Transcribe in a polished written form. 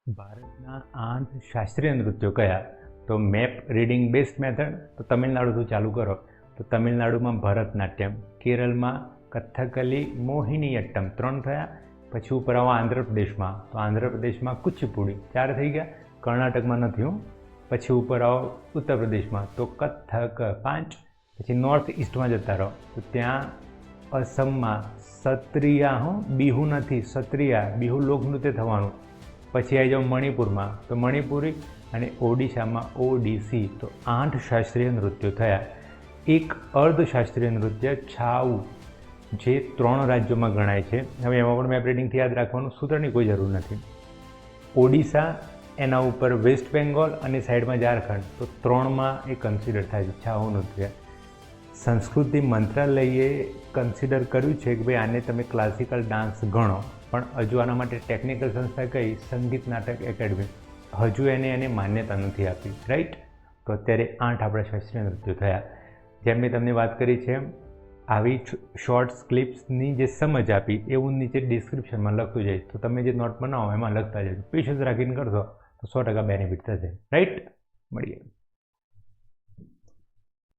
ભારતના 8 શાસ્ત્રીય નૃત્યો કયા? તો મેપ રીડિંગ બેસ્ડ મેથડ. તો તમિલનાડુથી ચાલુ કરો તો તમિલનાડુમાં ભરતનાટ્યમ, કેરળમાં કથકલી, મોહિનીઅટ્ટમ 3 થયા. પછી ઉપર આવો આંધ્રપ્રદેશમાં, તો આંધ્રપ્રદેશમાં કુચીપુડી 4 થઈ ગયા. કર્ણાટકમાં નથી હું. પછી ઉપર આવો ઉત્તર પ્રદેશમાં તો કથક 5. પછી નોર્થ ઇસ્ટમાં જતા રહો તો ત્યાં અસમમાં સત્રિયા, બિહુ નથી, સત્રિયા, બિહુ લોકનૃત્ય થવાનું. પછી આવી જાઓ મણિપુરમાં તો મણિપુરી, અને ઓડિશામાં ઓડિસી. તો 8 શાસ્ત્રીય નૃત્યો થયા. એક અર્ધશાસ્ત્રીય નૃત્ય છાઉ, જે 3 રાજ્યોમાં ગણાય છે. હવે એમાં પણ મેપ રીડિંગથી યાદ રાખવાનું, સૂત્રની કોઈ જરૂર નથી. ઓડિશા, એના ઉપર વેસ્ટ બેંગોલ અને સાઈડમાં ઝારખંડ, તો 3માં એ કન્સિડર થાય છે છાઉ નૃત્ય. સંસ્કૃતિ મંત્રાલયે કન્સિડર કર્યું છે કે ભાઈ આને તમે ક્લાસિકલ ડાન્સ ગણો, પણ હજુ આના માટે ટેકનિકલ સંસ્થા કઈ? સંગીત નાટક એકેડમી. હજુ એને માન્યતા નથી આપી, રાઈટ? તો અત્યારે 8 આપણા શાસ્ત્રીય નૃત્યો થયા. જેમ મેં તમને વાત કરી છે આવી શોર્ટ્સ ક્લિપ્સની જે સમજ આપી એ હું નીચે ડિસ્ક્રિપ્શનમાં લખતું જઈશ. તો તમે જે નોટ બનાવો એમાં લખતા જજો. પેશન્સ રાખીને કરશો તો 100% બેનિફિટ થશે, રાઈટ? મળીએ.